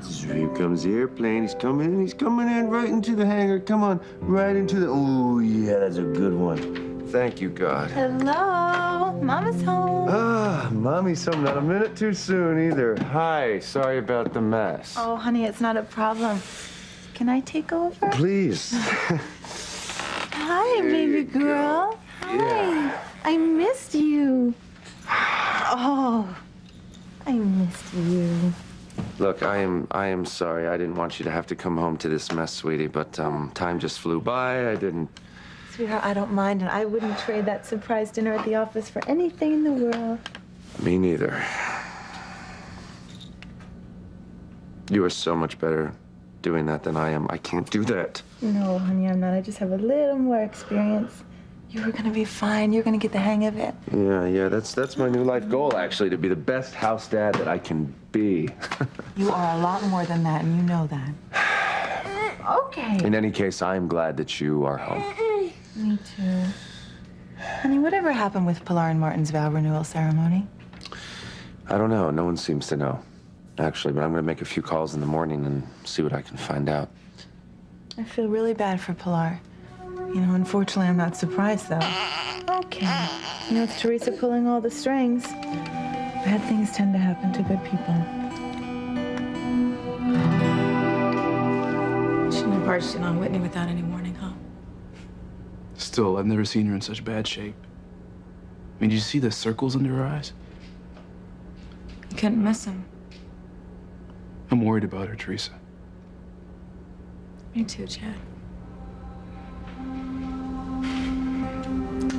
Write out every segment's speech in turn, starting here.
Here comes the airplane. He's coming in right into the hangar. Come on, right into the... Oh, yeah, that's a good one. Thank you, God. Hello, Mama's home. Ah, Mommy's home. Not a minute too soon either. Hi, sorry about the mess. Oh, honey, it's not a problem. Can I take over? Please. Hi, baby girl. Hi. Yeah. I missed you. Oh, I missed you. Look, I am sorry. I didn't want you to have to come home to this mess, sweetie, but time just flew by. I didn't... Sweetheart, I don't mind, and I wouldn't trade that surprise dinner at the office for anything in the world. Me neither. You are so much better doing that than I am. I can't do that. No, honey, I'm not. I just have a little more experience. You were gonna be fine. You're gonna get the hang of it. Yeah, that's my new life goal, actually, to be the best house dad that I can be. You are a lot more than that, and you know that. Okay. In any case, I am glad that you are home. Me too. Honey, whatever happened with Pilar and Martin's vow renewal ceremony? I don't know. No one seems to know, actually, but I'm going to make a few calls in the morning and see what I can find out. I feel really bad for Pilar. You know, unfortunately, I'm not surprised, though. Okay. You know, it's Teresa pulling all the strings. Bad things tend to happen to good people. Shouldn't have barged in on Whitney without any warning, huh? Still, I've never seen her in such bad shape. I mean, did you see the circles under her eyes? You couldn't miss him. I'm worried about her, Teresa. Me too, Chad.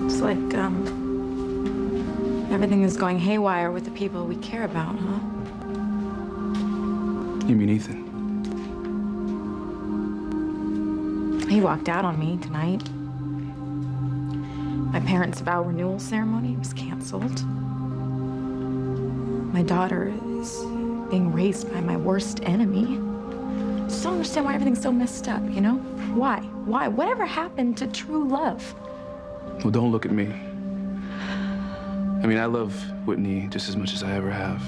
It's like, everything is going haywire with the people we care about, huh? You mean Ethan? He walked out on me tonight. My parents' vow renewal ceremony was canceled. My daughter is being raised by my worst enemy. Just don't understand why everything's so messed up, you know? Why? Why? Whatever happened to true love? Well, don't look at me. I mean, I love Whitney just as much as I ever have.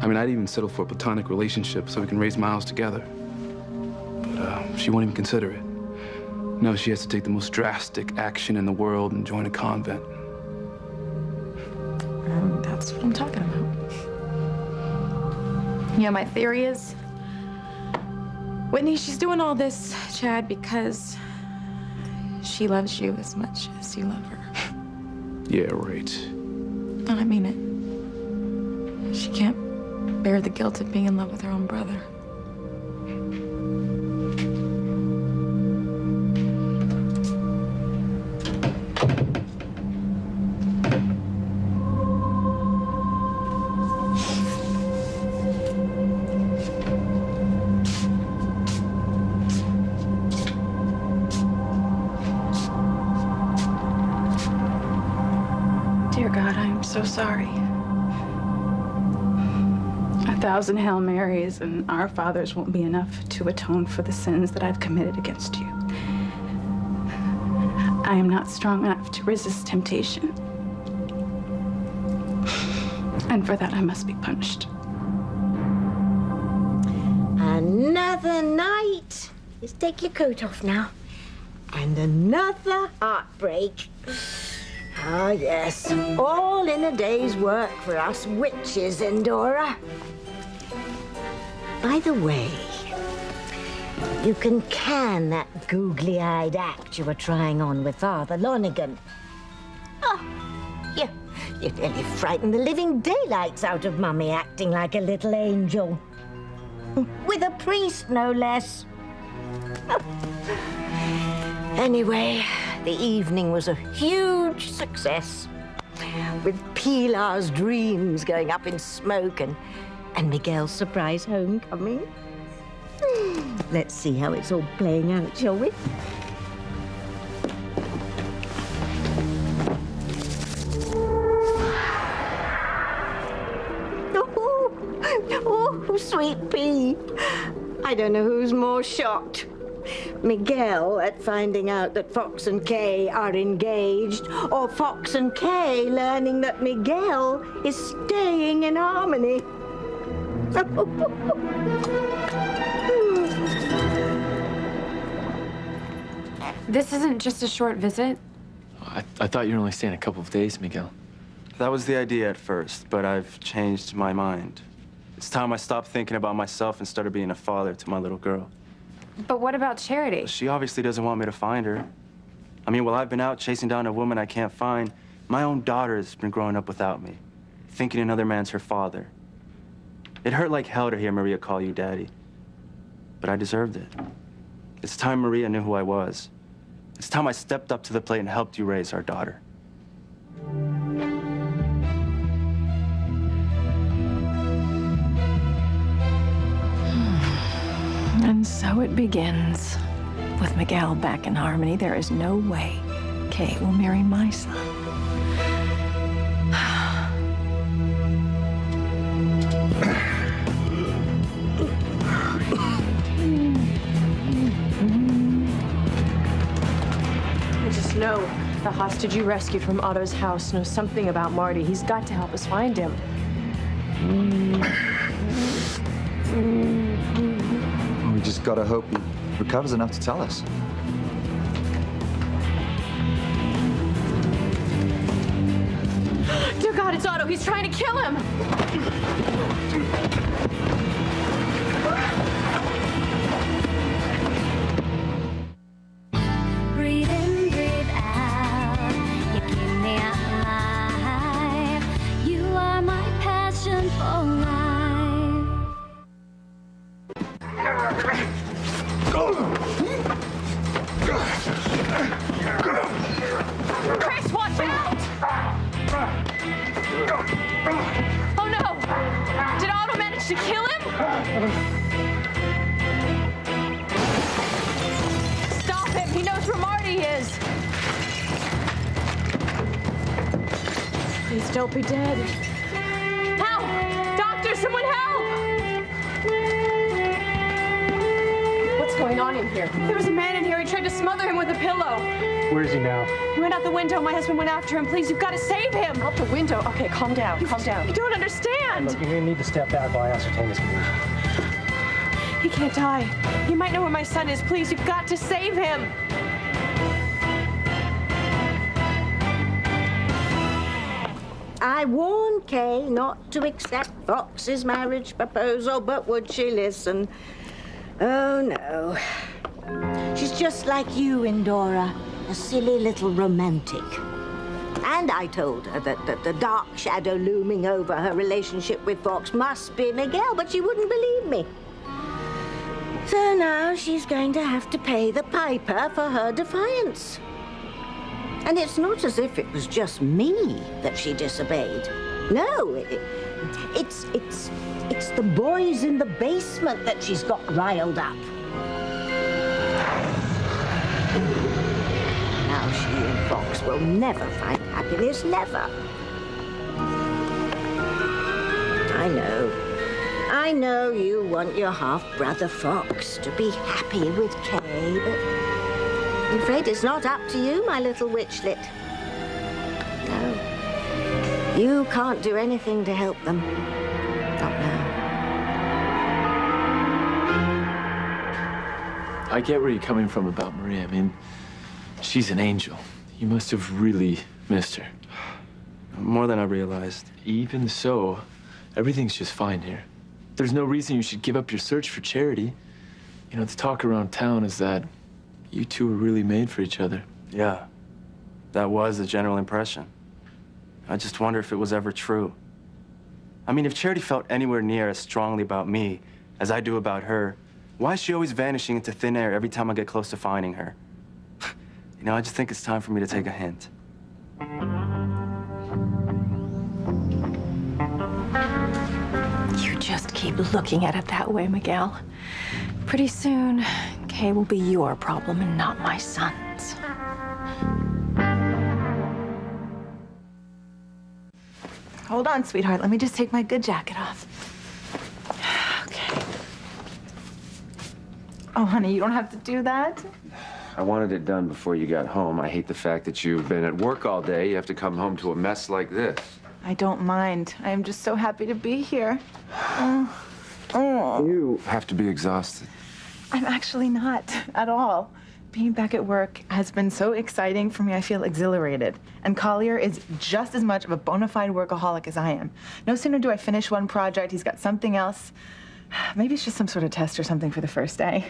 I mean, I'd even settle for a platonic relationship so we can raise Miles together. But she won't even consider it. No, she has to take the most drastic action in the world and join a convent. That's what I'm talking about. Yeah, my theory is Whitney, she's doing all this, Chad, because she loves you as much as you love her. Yeah, right. No, I mean it. She can't bear the guilt of being in love with her own brother. Dear God, I am so sorry. 1,000 Hail Marys and Our Fathers won't be enough to atone for the sins that I've committed against you. I am not strong enough to resist temptation. And for that, I must be punished. Another night. Just take your coat off now. And another heartbreak. Ah, yes. All in a day's work for us witches, Endora. By the way, you can can that googly-eyed act you were trying on with Father Lonigan. Oh, you nearly frightened the living daylights out of Mummy acting like a little angel. With a priest, no less. Anyway, the evening was a huge success, with Pilar's dreams going up in smoke and Miguel's surprise homecoming. Let's see how it's all playing out, shall we? Oh, sweet pea. I don't know who's more shocked. Miguel at finding out that Fox and Kay are engaged, or Fox and Kay learning that Miguel is staying in Harmony. This isn't just a short visit. I thought you were only staying a couple of days, Miguel. That was the idea at first, but I've changed my mind. It's time I stopped thinking about myself and started being a father to my little girl. But what about Charity? She obviously doesn't want me to find her. I mean, while I've been out chasing down a woman I can't find, my own daughter has been growing up without me, thinking another man's her father. It hurt like hell to hear Maria call you daddy, but I deserved it. It's time Maria knew who I was. It's time I stepped up to the plate and helped you raise our daughter. And so it begins. With Miguel back in harmony, there is no way Kay will marry my son. I just know the hostage you rescued from Otto's house knows something about Marty. He's got to help us find him. We just gotta hope he recovers enough to tell us. Dear God, it's Otto. He's trying to kill him. Breathe in, breathe out. You keep me alive. You are my passion for life. Chris, watch out! Oh no! Did Otto manage to kill him? Stop him! He knows where Marty is. Please don't be dead. Help! Doctor, someone help! What's going on in here? There was a man in here. He tried to smother him with a pillow. Where is he now? He went out the window. My husband went after him. Please, you've got to save him. Out the window? Okay, calm down, calm down. You don't understand. Look, you're gonna need to step back while I ascertain his condition. He can't die. He might know where my son is. Please, you've got to save him. I warned Kay not to accept Fox's marriage proposal, but would she listen? Oh, no. She's just like you, Indora, a silly little romantic. And I told her that the dark shadow looming over her relationship with Fox must be Miguel, but she wouldn't believe me. So now she's going to have to pay the piper for her defiance. And it's not as if it was just me that she disobeyed. No, it's the boys in the basement that she's got riled up. Now she and Fox will never find happiness, never. I know you want your half-brother Fox to be happy with Kay, but I'm afraid it's not up to you, my little witchlet. No. You can't do anything to help them. Not now. I get where you're coming from about Maria. I mean, she's an angel. You must have really missed her. More than I realized. Even so, everything's just fine here. There's no reason you should give up your search for Charity. You know, the talk around town is that you two are really made for each other. Yeah, that was the general impression. I just wonder if it was ever true. I mean, if Charity felt anywhere near as strongly about me as I do about her, why is she always vanishing into thin air every time I get close to finding her? You know, I just think it's time for me to take a hint. You just keep looking at it that way, Miguel. Pretty soon, Kay will be your problem and not my son's. Hold on, sweetheart. Let me just take my good jacket off. Okay. Oh, honey, you don't have to do that. I wanted it done before you got home. I hate the fact that you've been at work all day. You have to come home to a mess like this. I don't mind. I am just so happy to be here. Oh. Oh. You have to be exhausted. I'm actually not at all. Being back at work has been so exciting for me, I feel exhilarated. And Collier is just as much of a bona fide workaholic as I am. No sooner do I finish one project, he's got something else. Maybe it's just some sort of test or something for the first day.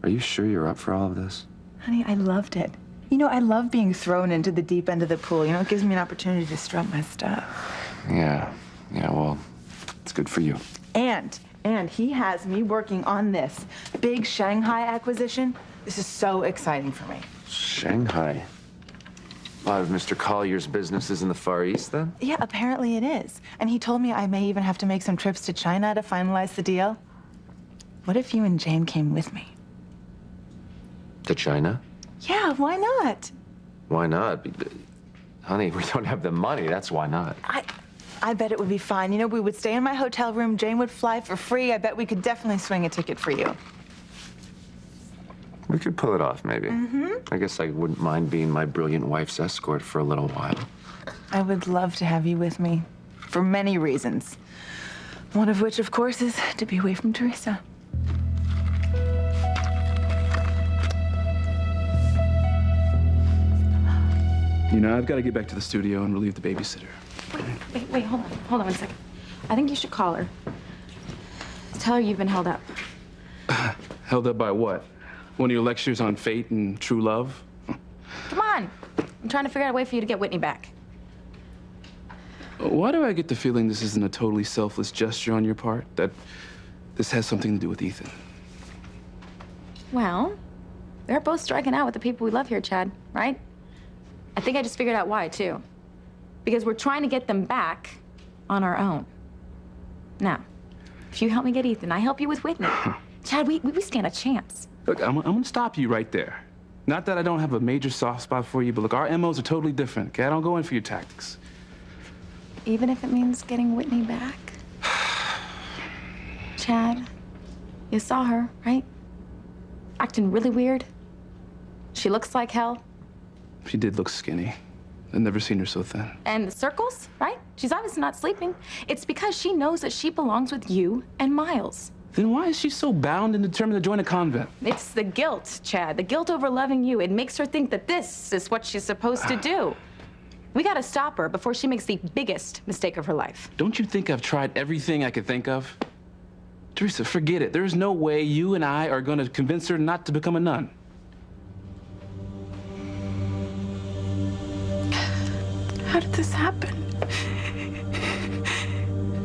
Are you sure you're up for all of this? Honey, I loved it. You know, I love being thrown into the deep end of the pool. You know, it gives me an opportunity to strut my stuff. Yeah, well, it's good for you. And he has me working on this big Shanghai acquisition. This is so exciting for me. Shanghai? A lot of Mr. Collier's business is in the Far East, then? Yeah, apparently it is. And he told me I may even have to make some trips to China to finalize the deal. What if you and Jane came with me? To China? Yeah, why not? Why not? Honey, we don't have the money. That's why not. I bet it would be fine. You know, we would stay in my hotel room. Jane would fly for free. I bet we could definitely swing a ticket for you. We could pull it off, maybe. I guess I wouldn't mind being my brilliant wife's escort for a little while. I would love to have you with me for many reasons. One of which, of course, is to be away from Teresa. You know, I've got to get back to the studio and relieve the babysitter. Wait, hold on 1 second. I think you should call her. Tell her you've been held up. Held up by what? One of your lectures on fate and true love? Come on. I'm trying to figure out a way for you to get Whitney back. Why do I get the feeling this isn't a totally selfless gesture on your part? That this has something to do with Ethan? Well, they're both striking out with the people we love here, Chad, right? I think I just figured out why, too. Because we're trying to get them back on our own. Now, if you help me get Ethan, I help you with Whitney. Chad, we stand a chance. Look, I'm gonna stop you right there. Not that I don't have a major soft spot for you, but look, our MOs are totally different, okay? I don't go in for your tactics. Even if it means getting Whitney back? Chad, you saw her, right? Acting really weird. She looks like hell. She did look skinny. I've never seen her so thin. And the circles, right? She's obviously not sleeping. It's because she knows that she belongs with you and Miles. Then why is she so bound and determined to join a convent? It's the guilt, Chad. The guilt over loving you. It makes her think that this is what she's supposed to do. We gotta stop her before she makes the biggest mistake of her life. Don't you think I've tried everything I could think of? Teresa, forget it. There's no way you and I are gonna convince her not to become a nun. How did this happen?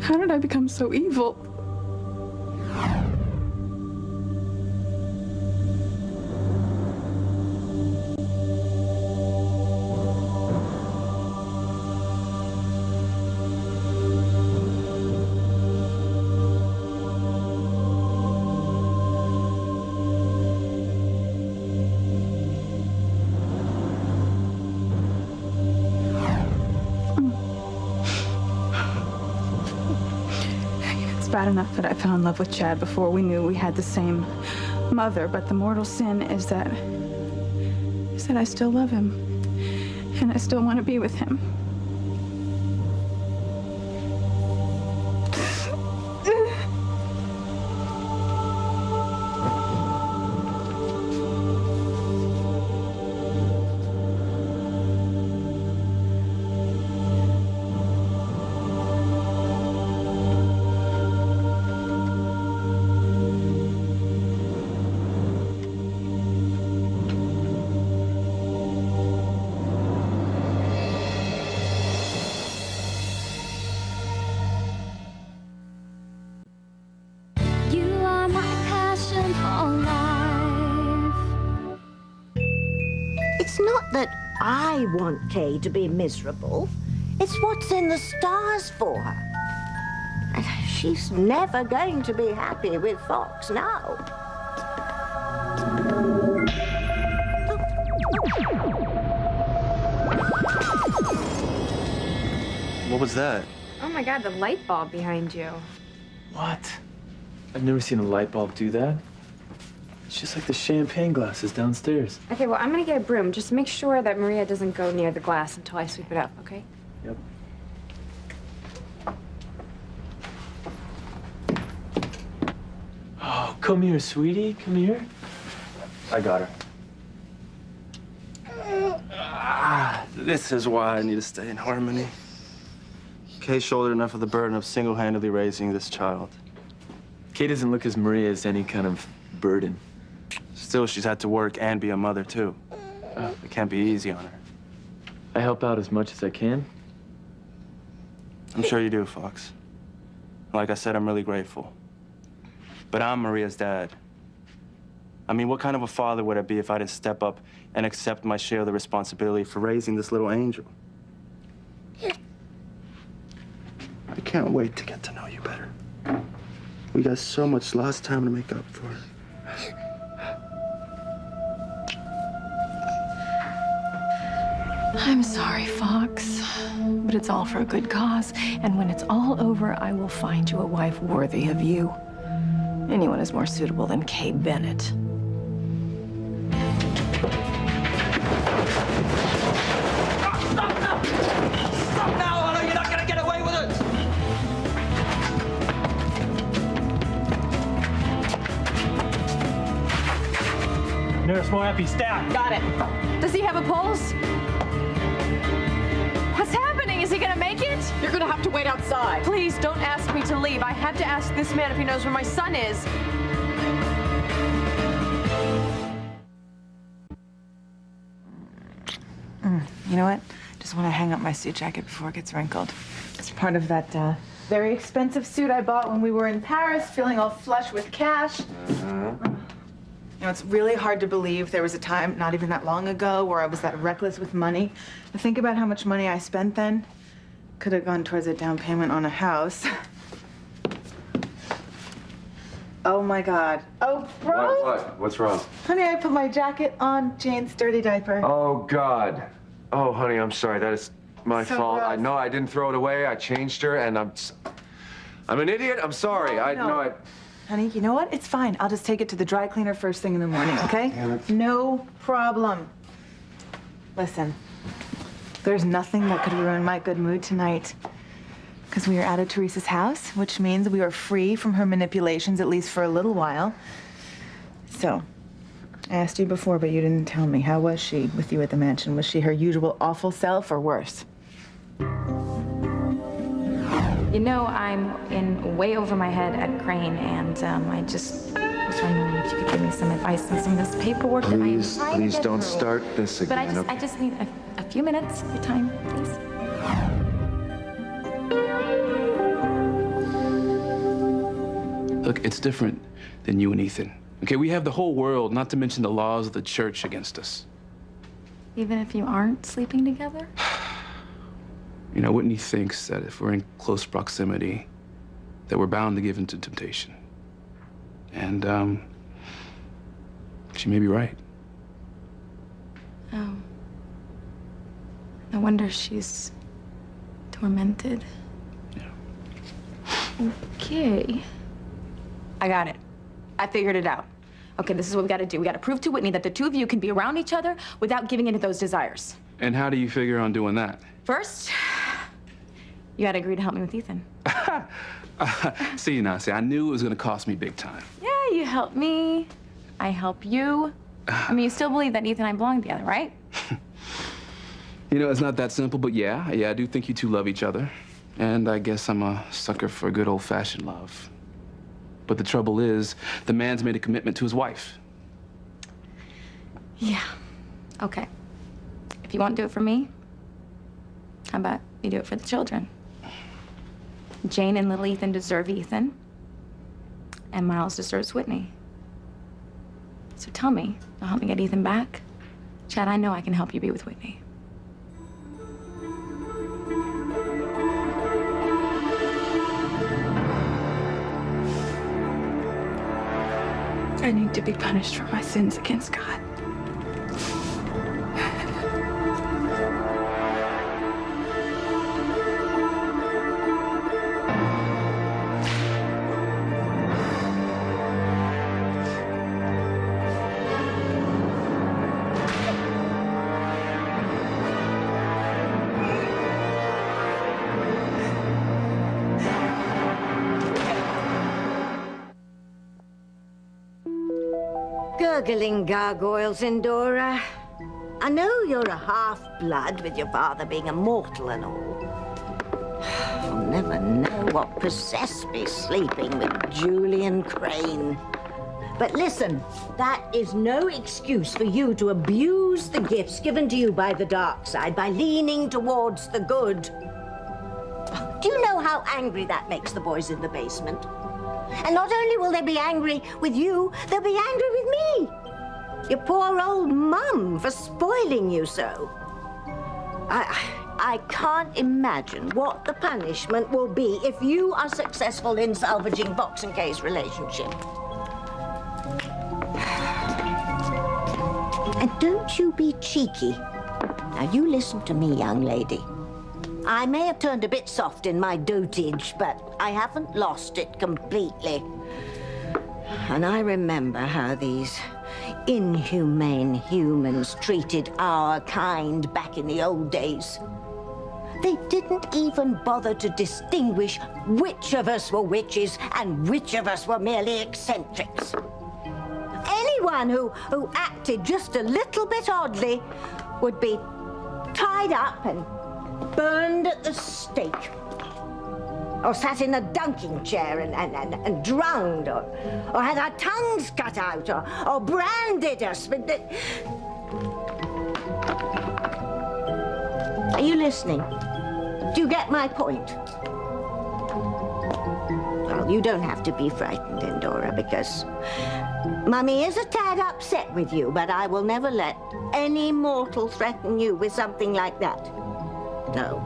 How did I become so evil? Bad enough that I fell in love with Chad before we knew we had the same mother, but the mortal sin is that I still love him, and I still want to be with him. It's not that I want Kay to be miserable. It's what's in the stars for her. And she's never going to be happy with Fox now. What was that? Oh my God, the light bulb behind you. What? I've never seen a light bulb do that. It's just like the champagne glasses downstairs. Okay, well, I'm gonna get a broom. Just make sure that Maria doesn't go near the glass until I sweep it up, okay? Yep. Come here, sweetie. Come here. I got her. This is why I need to stay in harmony. Kay shouldered enough of the burden of single-handedly raising this child. Kay doesn't look as Maria as any kind of burden. Still, she's had to work and be a mother, too. It can't be easy on her. I help out as much as I can. I'm sure you do, Fox. Like I said, I'm really grateful. But I'm Maria's dad. I mean, what kind of a father would I be if I didn't step up and accept my share of the responsibility for raising this little angel? I can't wait to get to know you better. We got so much lost time to make up for. I'm sorry, Fox, but it's all for a good cause. And when it's all over, I will find you a wife worthy of you. Anyone is more suitable than Kay Bennett. Stop now, Anna! You're not gonna get away with it! Nurse, more epi, stat. Got it. Does he have a pulse? What's happening? Is he gonna make it? You're gonna have to wait outside. Please don't ask me to leave. I have to ask this man if he knows where my son is. You know what? Just want to hang up my suit jacket before it gets wrinkled. It's part of that very expensive suit I bought when we were in Paris, feeling all flush with cash. You know, it's really hard to believe there was a time, not even that long ago, where I was that reckless with money. To think about how much money I spent then. Could have gone towards a down payment on a house. Oh my God. Oh, bro. What? What's wrong? Honey, I put my jacket on Jane's dirty diaper. Oh, God. Oh, honey, I'm sorry. That is my So fault. gross. I know I didn't throw it away. I changed her, and I'm an idiot. I'm sorry. No. Honey, you know what? It's fine. I'll just take it to the dry cleaner first thing in the morning, okay? Damn it. No problem. Listen, there's nothing that could ruin my good mood tonight. Because we are out of Teresa's house, which means we are free from her manipulations, at least for a little while. So, I asked you before, but you didn't tell me. How was she with you at the mansion? Was she her usual awful self or worse? You know, I'm in way over my head at Crane, and I just was wondering if you could give me some advice on some of this paperwork that I'm trying to Please get don't through. start this But again. I just need a few minutes of your time, please. Look, it's different than you and Ethan. Okay, we have the whole world, not to mention the laws of the church against us. Even if you aren't sleeping together? You know, Whitney thinks that if we're in close proximity, that we're bound to give into temptation. And, she may be right. Oh. No wonder she's tormented. Yeah. Okay. I got it. I figured it out. Okay, this is what we gotta do. We gotta prove to Whitney that the two of you can be around each other without giving in to those desires. And how do you figure on doing that? First, you gotta agree to help me with Ethan. See, I knew it was gonna cost me big time. Yeah, you help me. I help you. I mean, you still believe that Ethan and I belong together, right? You know, it's not that simple, but yeah, I do think you two love each other. And I guess I'm a sucker for good old-fashioned love. But the trouble is, the man's made a commitment to his wife. Yeah. Okay. If you won't do it for me, how about you do it for the children? Jane and little Ethan deserve Ethan, and Miles deserves Whitney. So tell me, you'll help me get Ethan back? Chad, I know I can help you be with Whitney. I need to be punished for my sins against God. Gurgling gargoyles, Endora. I know you're a half-blood, with your father being a mortal and all. I'll never know what possessed me sleeping with Julian Crane. But listen, that is no excuse for you to abuse the gifts given to you by the dark side by leaning towards the good. Do you know how angry that makes the boys in the basement? And not only will they be angry with you, they'll be angry with me. Your poor old mum for spoiling you so. I can't imagine what the punishment will be if you are successful in salvaging Fox and Kay's relationship. And don't you be cheeky. Now, you listen to me, young lady. I may have turned a bit soft in my dotage, but I haven't lost it completely. And I remember how these inhumane humans treated our kind back in the old days. They didn't even bother to distinguish which of us were witches and which of us were merely eccentrics. Anyone who acted just a little bit oddly would be tied up and burned at the stake, or sat in a dunking chair and drowned, or had our tongues cut out, or branded us. Are you listening? Do you get my point? Well, you don't have to be frightened, Endora, because Mummy is a tad upset with you, but I will never let any mortal threaten you with something like that. No.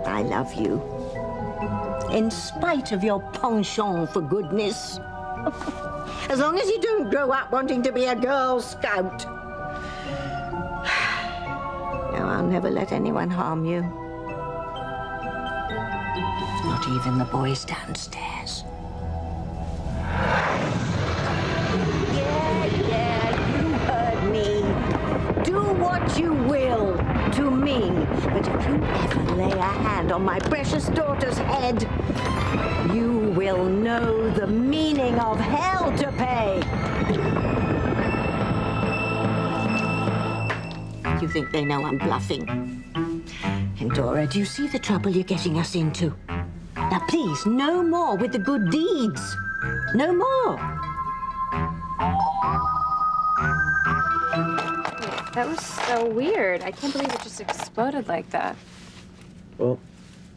I love you. In spite of your penchant for goodness. As long as you don't grow up wanting to be a Girl Scout. No, I'll never let anyone harm you. Not even the boys downstairs. Yeah, you heard me. Do what you will to me. But if you ever lay a hand on my precious daughter's head, you will know the meaning of hell to pay. You think they know I'm bluffing? Endora, do you see the trouble you're getting us into? Now, please, no more with the good deeds. No more. That was so weird. I can't believe it just exploded like that. Well,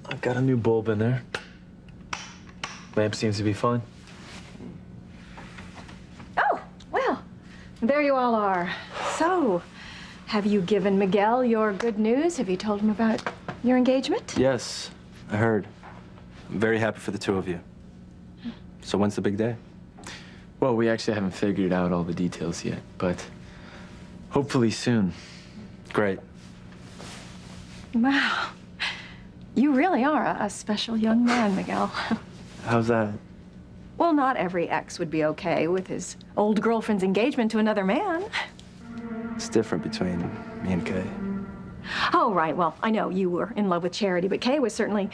I've got a new bulb in there. Lamp seems to be fine. Oh, well, there you all are. So, have you given Miguel your good news? Have you told him about your engagement? Yes, I heard. I'm very happy for the two of you. So when's the big day? Well, we actually haven't figured out all the details yet, but hopefully soon. Great. Wow. You really are a special young man, Miguel. How's that? Well, not every ex would be okay with his old girlfriend's engagement to another man. It's different between me and Kay. Oh, right. Well, I know you were in love with Charity, but Kay was certainly...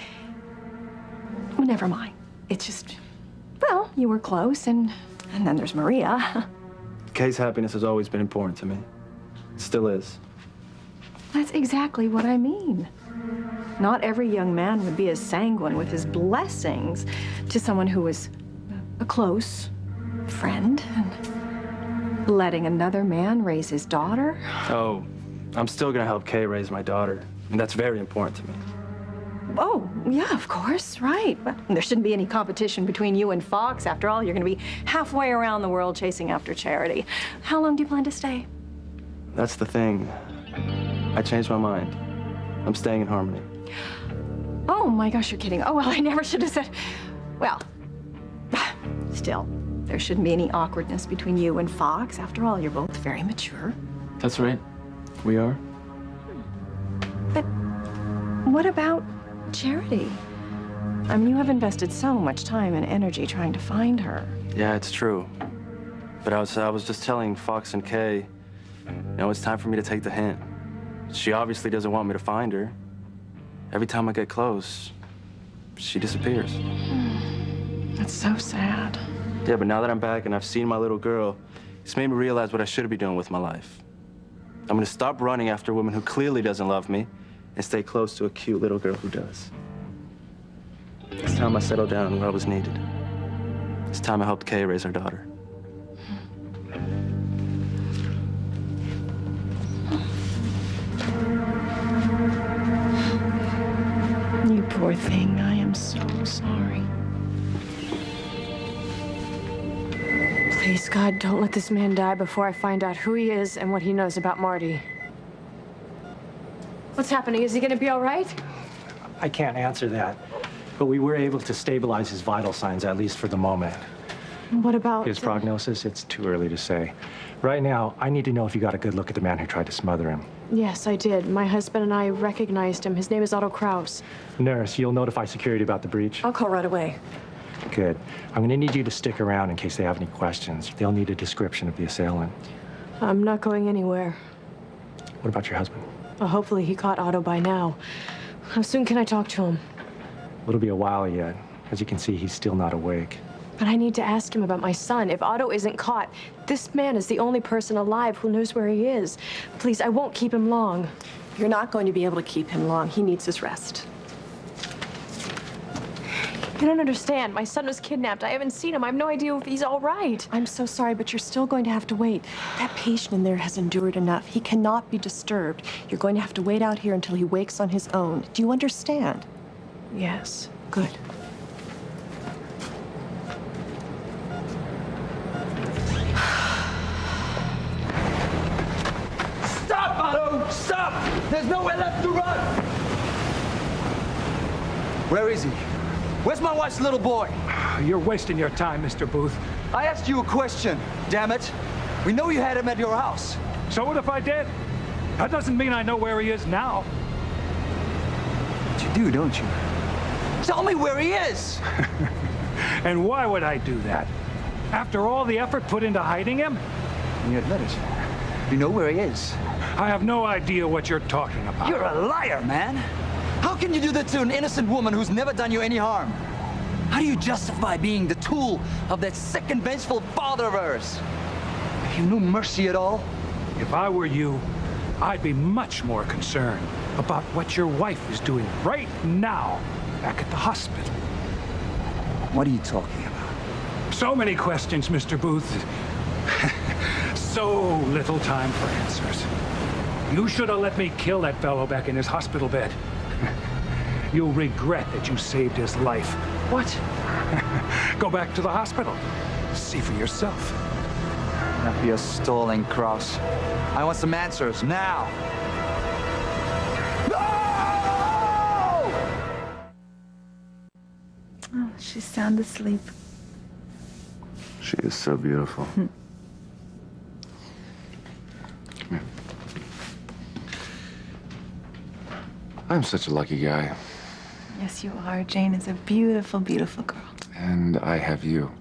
Well, never mind. It's just... Well, you were close, and then there's Maria. Kay's happiness has always been important to me. It still is. That's exactly what I mean. Not every young man would be as sanguine with his blessings to someone who was a close friend and letting another man raise his daughter. Oh, I'm still gonna help Kay raise my daughter, and that's very important to me. Oh, yeah, of course, right. But there shouldn't be any competition between you and Fox. After all, you're gonna be halfway around the world chasing after Charity. How long do you plan to stay? That's the thing. I changed my mind. I'm staying in Harmony. Oh my gosh, you're kidding. Oh, well, I never should have said. Well, still, there shouldn't be any awkwardness between you and Fox. After all, you're both very mature. That's right. We are. But what about Charity? I mean, you have invested so much time and energy trying to find her. Yeah, it's true. But I was just telling Fox and Kay, it's time for me to take the hint. She obviously doesn't want me to find her. Every time I get close, she disappears. That's so sad. Yeah, but now that I'm back and I've seen my little girl, It's made me realize what I should be doing with my life. I'm gonna stop running after a woman who clearly doesn't love me and stay close to a cute little girl who does. It's time I settled down where I was needed. It's time I helped Kay raise her daughter. You poor thing. I am so sorry. Please, God, don't let this man die before I find out who he is and what he knows about Marty. What's happening? Is he gonna be all right? I can't answer that, but we were able to stabilize his vital signs, at least for the moment. What about His prognosis? It's too early to say. Right now, I need to know if you got a good look at the man who tried to smother him. Yes, I did. My husband and I recognized him. His name is Otto Kraus. Nurse, you'll notify security about the breach? I'll call right away. Good. I'm gonna need you to stick around in case they have any questions. They'll need a description of the assailant. I'm not going anywhere. What about your husband? Well, hopefully he caught Otto by now. How soon can I talk to him? It'll be a while yet. As you can see, he's still not awake. But I need to ask him about my son. If Otto isn't caught, this man is the only person alive who knows where he is. Please, I won't keep him long. You're not going to be able to keep him long. He needs his rest. You don't understand. My son was kidnapped. I haven't seen him. I have no idea if he's all right. I'm so sorry, but you're still going to have to wait. That patient in there has endured enough. He cannot be disturbed. You're going to have to wait out here until he wakes on his own. Do you understand? Yes. Good. Stop, Otto! Stop! There's nowhere left to run! Where is he? Where's my wife's little boy? You're wasting your time, Mr. Booth. I asked you a question, damn it. We know you had him at your house. So what if I did? That doesn't mean I know where he is now. But you do, don't you? Tell me where he is! And why would I do that? After all the effort put into hiding him? And you admit it. You know where he is. I have no idea what you're talking about. You're a liar, man. How can you do that to an innocent woman who's never done you any harm? How do you justify being the tool of that sick and vengeful father of hers? Have you no mercy at all? If I were you, I'd be much more concerned about what your wife is doing right now back at the hospital. What are you talking about? So many questions, Mr. Booth. So little time for answers. You should have let me kill that fellow back in his hospital bed. You'll regret that you saved his life. What? Go back to the hospital. See for yourself. Not be a stalling, Kraus. I want some answers now. No! Oh, she's sound asleep. She is so beautiful. Come here. I'm such a lucky guy. Yes, you are. Jane is a beautiful, beautiful girl. And I have you.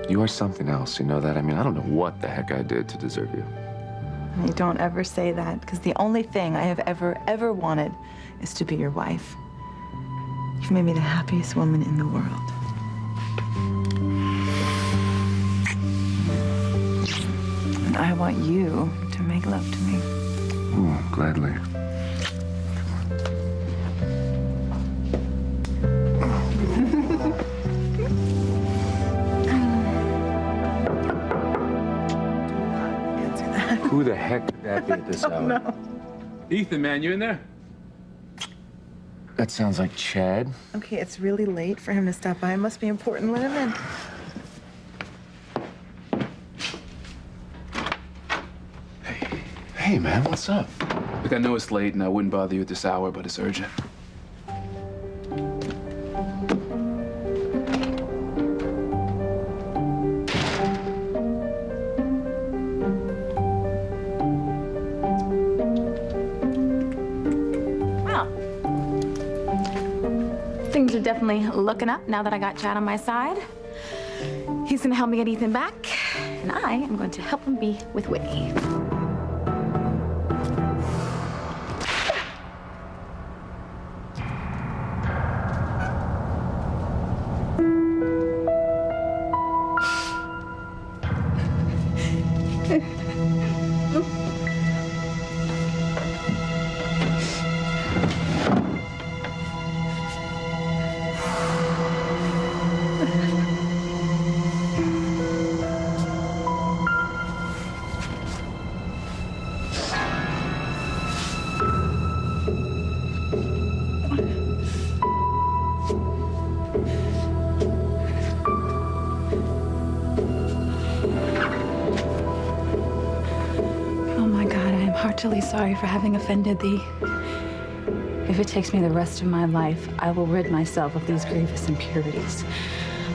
You are something else, you know that? I mean, I don't know what the heck I did to deserve you. Hey, don't ever say that, because the only thing I have ever wanted is to be your wife. You've made me the happiest woman in the world. And I want you to make love to me. Oh, gladly. Who the heck could that be at this hour? No. Ethan, man, you in there? That sounds like Chad. Okay, it's really late for him to stop by. It must be important. Let him in. Hey, man, what's up? Look, I know it's late and I wouldn't bother you at this hour, but it's urgent. Things are definitely looking up now that I got Chad on my side. He's gonna help me get Ethan back, and I am going to help him be with Whitney. heartily sorry for having offended thee. If it takes me the rest of my life, I will rid myself of these grievous impurities.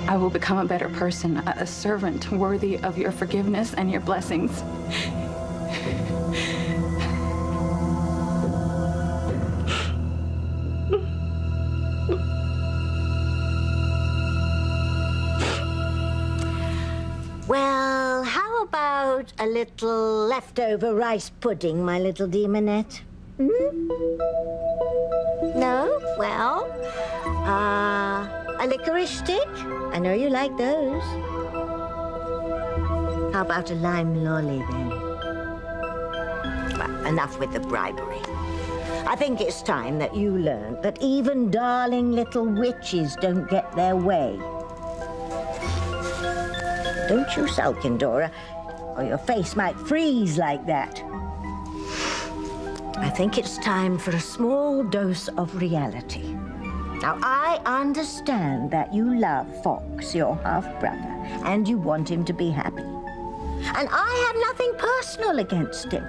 I will become a better person, a servant worthy of your forgiveness and your blessings. Well, how about a little leftover rice pudding, my little demonette? No? Well, a licorice stick? I know you like those. How about a lime lolly, then? Well, enough with the bribery. I think it's time that you learned that even darling little witches don't get their way. Don't you sulk, Dora, or your face might freeze like that. I think it's time for a small dose of reality. Now, I understand that you love Fox, your half-brother, and you want him to be happy. And I have nothing personal against him.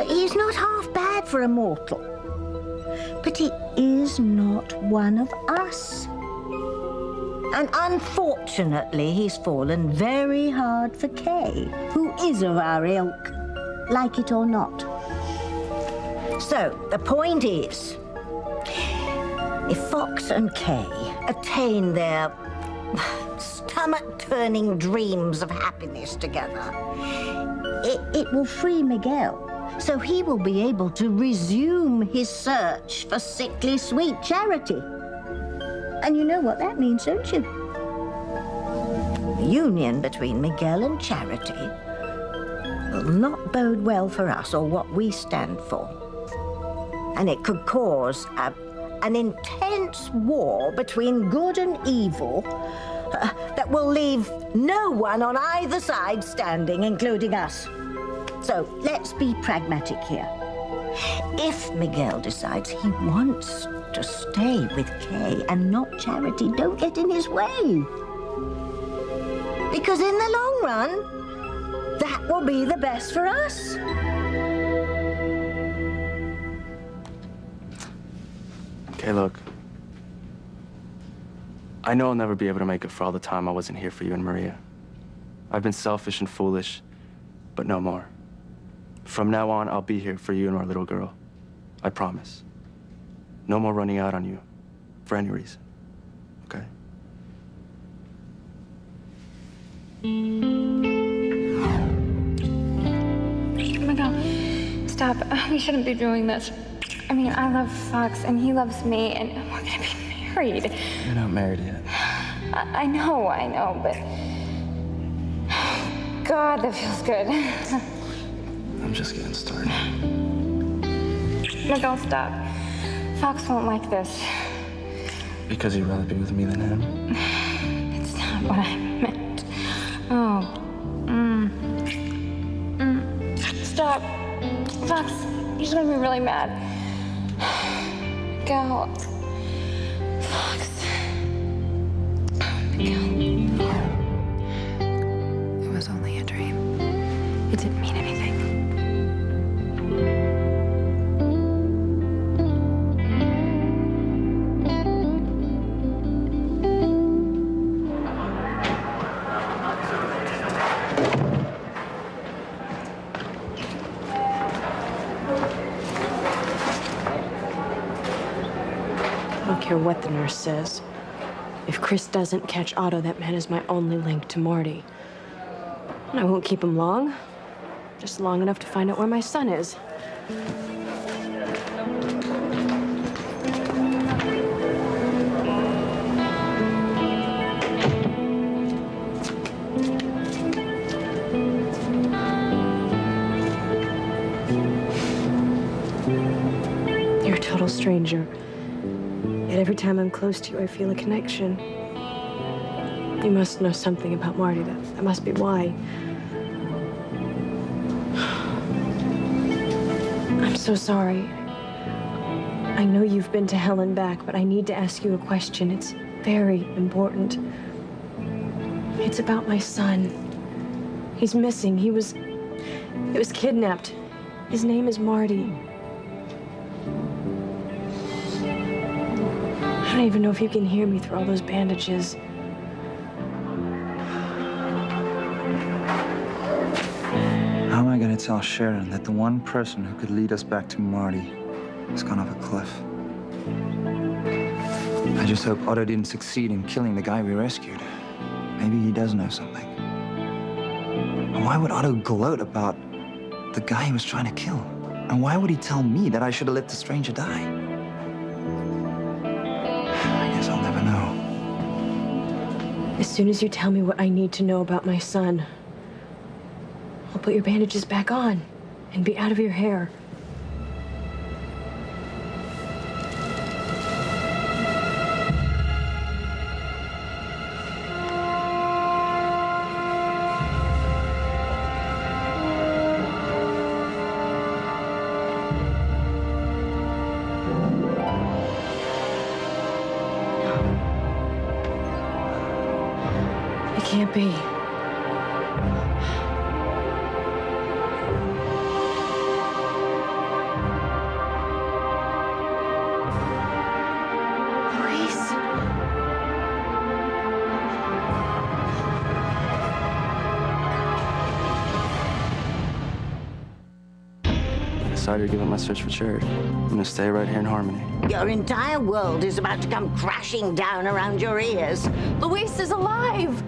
He's not half bad for a mortal. But he is not one of us. And unfortunately, he's fallen very hard for Kay, who is of our ilk, like it or not. So, the point is, if Fox and Kay attain their stomach-turning dreams of happiness together, it will free Miguel, so he will be able to resume his search for sickly sweet Charity. And you know what that means, don't you? The union between Miguel and Charity will not bode well for us or what we stand for. And it could cause an intense war between good and evil that will leave no one on either side standing, including us. So let's be pragmatic here. If Miguel decides he wants to stay with Kay and not Charity, don't get in his way. Because in the long run, that will be the best for us. Okay, look. I know I'll never be able to make up for all the time I wasn't here for you and Maria. I've been selfish and foolish, but no more. From now on, I'll be here for you and our little girl. I promise. No more running out on you for any reason, okay? Miguel, stop. We shouldn't be doing this. I mean, I love Fox, and he loves me, and we're gonna be married. You're not married yet. I know, but... God, that feels good. I'm just getting started. Miguel, stop. Fox won't like this. Because you'd rather be with me than him? It's not what I meant. Oh. Stop. Fox, he's gonna be really mad. Miguel. Fox. Miguel. It was only a dream. It didn't mean anything. I don't care what the nurse says. If Chris doesn't catch Otto, that man is my only link to Marty. And I won't keep him long. Just long enough to find out where my son is. You're a total stranger. Yet every time I'm close to you, I feel a connection. You must know something about Marty. That must be why. I'm so sorry. I know you've been to hell and back, but I need to ask you a question. It's very important. It's about my son. He's missing. He was kidnapped. His name is Marty. I don't even know if you can hear me through all those bandages. How am I gonna tell Sharon that the one person who could lead us back to Marty has gone off a cliff? I just hope Otto didn't succeed in killing the guy we rescued. Maybe he does know something. And why would Otto gloat about the guy he was trying to kill? And why would he tell me that I should have let the stranger die? I guess I'll never know. As soon as you tell me what I need to know about my son, I'll put your bandages back on and be out of your hair. It can't be. I decided to give up my search for Charity. I'm gonna stay right here in Harmony. Your entire world is about to come crashing down around your ears. Luis is alive!